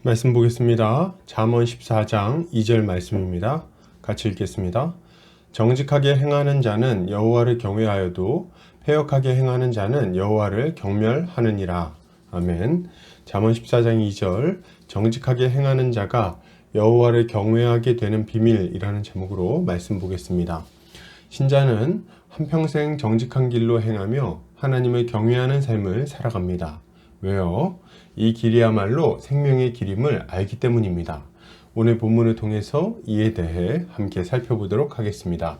말씀 보겠습니다. 잠언 14장 2절 말씀입니다. 같이 읽겠습니다. 정직하게 행하는 자는 여호와를 경외하여도 패역하게 행하는 자는 여호와를 경멸하느니라. 아멘. 잠언 14장 2절 정직하게 행하는 자가 여호와를 경외하게 되는 비밀이라는 제목으로 말씀 보겠습니다. 신자는 한평생 정직한 길로 행하며 하나님을 경외하는 삶을 살아갑니다. 왜요? 이 길이야말로 생명의 길임을 알기 때문입니다. 오늘 본문을 통해서 이에 대해 함께 살펴보도록 하겠습니다.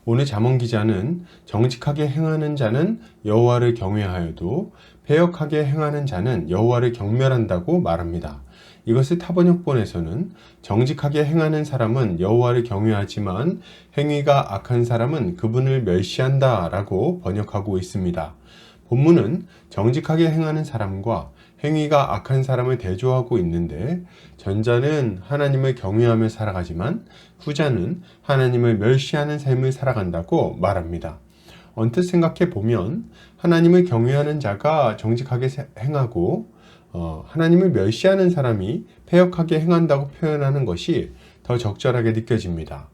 오늘 잠언 기자는 정직하게 행하는 자는 여호와를 경외하여도 패역하게 행하는 자는 여호와를 경멸한다고 말합니다. 이것을 타번역본에서는 정직하게 행하는 사람은 여호와를 경외하지만 행위가 악한 사람은 그분을 멸시한다 라고 번역하고 있습니다. 본문은 정직하게 행하는 사람과 행위가 악한 사람을 대조하고 있는데 전자는 하나님을 경외하며 살아가지만 후자는 하나님을 멸시하는 삶을 살아간다고 말합니다. 언뜻 생각해 보면 하나님을 경외하는 자가 정직하게 행하고 하나님을 멸시하는 사람이 패역하게 행한다고 표현하는 것이 더 적절하게 느껴집니다.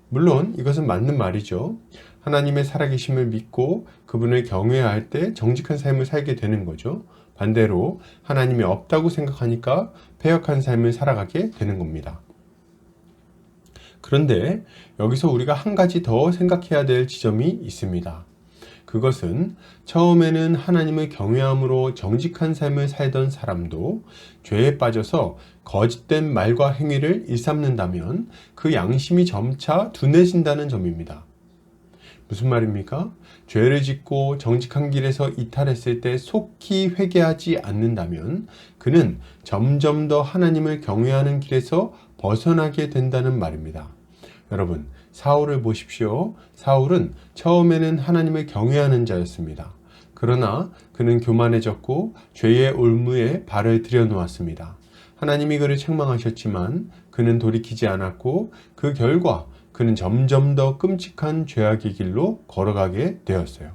물론 이것은 맞는 말이죠. 하나님의 살아계심을 믿고 그분을 경외할 때 정직한 삶을 살게 되는 거죠. 반대로 하나님이 없다고 생각하니까 패역한 삶을 살아가게 되는 겁니다. 그런데 여기서 우리가 한 가지 더 생각해야 될 지점이 있습니다. 그것은 처음에는 하나님을 경외함으로 정직한 삶을 살던 사람도 죄에 빠져서 거짓된 말과 행위를 일삼는다면 그 양심이 점차 둔해진다는 점입니다. 무슨 말입니까? 죄를 짓고 정직한 길에서 이탈했을 때 속히 회개하지 않는다면 그는 점점 더 하나님을 경외하는 길에서 벗어나게 된다는 말입니다. 여러분, 사울을 보십시오. 사울은 처음에는 하나님을 경외하는 자였습니다. 그러나 그는 교만해졌고 죄의 올무에 발을 들여놓았습니다. 하나님이 그를 책망하셨지만 그는 돌이키지 않았고 그 결과 그는 점점 더 끔찍한 죄악의 길로 걸어가게 되었어요.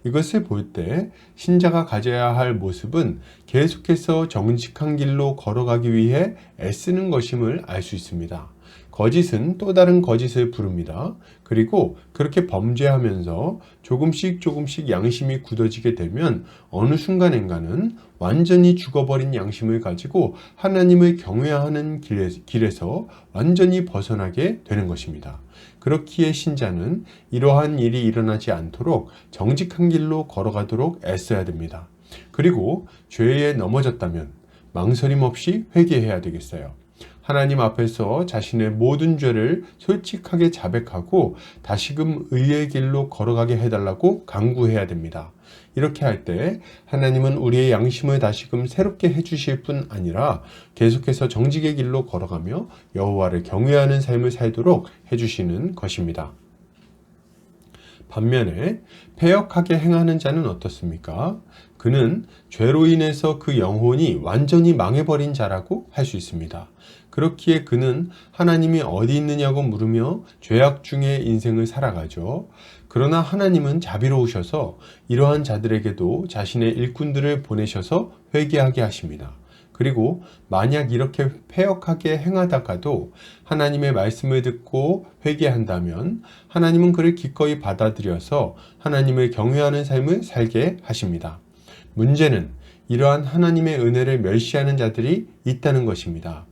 이것을 볼 때 신자가 가져야 할 모습은 계속해서 정직한 길로 걸어가기 위해 애쓰는 것임을 알 수 있습니다. 거짓은 또 다른 거짓을 부릅니다. 그리고 그렇게 범죄하면서 조금씩 양심이 굳어지게 되면 어느 순간인가는 완전히 죽어버린 양심을 가지고 하나님을 경외하는 길에서 완전히 벗어나게 되는 것입니다. 그렇기에 신자는 이러한 일이 일어나지 않도록 정직한 길로 걸어가도록 애써야 됩니다. 그리고 죄에 넘어졌다면 망설임 없이 회개해야 되겠어요. 하나님 앞에서 자신의 모든 죄를 솔직하게 자백하고 다시금 의의 길로 걸어가게 해달라고 간구해야 됩니다. 이렇게 할 때 하나님은 우리의 양심을 다시금 새롭게 해주실 뿐 아니라 계속해서 정직의 길로 걸어가며 여호와를 경외하는 삶을 살도록 해주시는 것입니다. 반면에 패역하게 행하는 자는 어떻습니까? 그는 죄로 인해서 그 영혼이 완전히 망해버린 자라고 할 수 있습니다. 그렇기에 그는 하나님이 어디 있느냐고 물으며 죄악 중에 인생을 살아가죠. 그러나 하나님은 자비로우셔서 이러한 자들에게도 자신의 일꾼들을 보내셔서 회개하게 하십니다. 그리고 만약 이렇게 패역하게 행하다가도 하나님의 말씀을 듣고 회개한다면 하나님은 그를 기꺼이 받아들여서 하나님을 경외하는 삶을 살게 하십니다. 문제는 이러한 하나님의 은혜를 멸시하는 자들이 있다는 것입니다.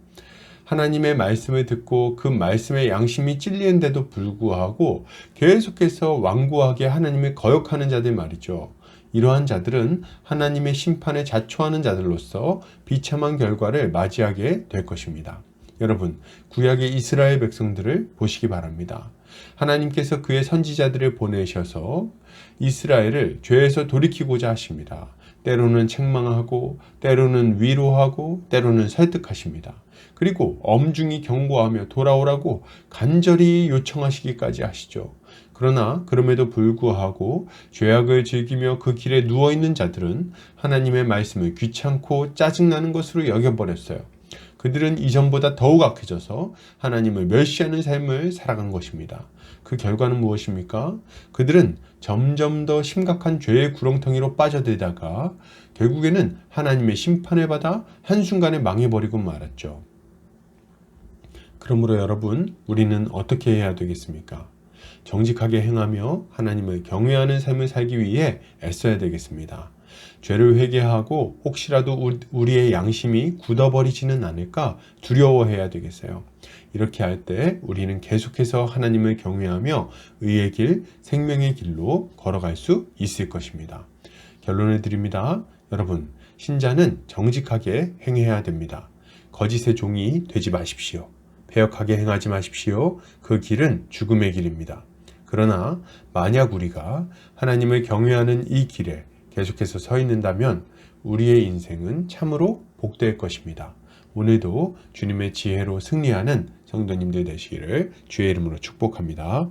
하나님의 말씀을 듣고 그 말씀에 양심이 찔리는데도 불구하고 계속해서 완고하게 하나님을 거역하는 자들 말이죠. 이러한 자들은 하나님의 심판에 자초하는 자들로서 비참한 결과를 맞이하게 될 것입니다. 여러분, 구약의 이스라엘 백성들을 보시기 바랍니다. 하나님께서 그의 선지자들을 보내셔서 이스라엘을 죄에서 돌이키고자 하십니다. 때로는 책망하고 때로는 위로하고 때로는 설득하십니다. 그리고 엄중히 경고하며 돌아오라고 간절히 요청하시기까지 하시죠. 그러나 그럼에도 불구하고 죄악을 즐기며 그 길에 누워있는 자들은 하나님의 말씀을 귀찮고 짜증나는 것으로 여겨버렸어요. 그들은 이전보다 더욱 악해져서 하나님을 멸시하는 삶을 살아간 것입니다. 그 결과는 무엇입니까? 그들은 점점 더 심각한 죄의 구렁텅이로 빠져들다가 결국에는 하나님의 심판을 받아 한순간에 망해버리고 말았죠. 그러므로 여러분, 우리는 어떻게 해야 되겠습니까? 정직하게 행하며 하나님을 경외하는 삶을 살기 위해 애써야 되겠습니다. 죄를 회개하고 혹시라도 우리의 양심이 굳어버리지는 않을까 두려워해야 되겠어요. 이렇게 할 때 우리는 계속해서 하나님을 경외하며 의의 길, 생명의 길로 걸어갈 수 있을 것입니다. 결론을 드립니다. 여러분, 신자는 정직하게 행해야 됩니다. 거짓의 종이 되지 마십시오. 배역하게 행하지 마십시오. 그 길은 죽음의 길입니다. 그러나 만약 우리가 하나님을 경외하는 이 길에 계속해서 서 있는다면 우리의 인생은 참으로 복될 것입니다. 오늘도 주님의 지혜로 승리하는 성도님들 되시기를 주의 이름으로 축복합니다.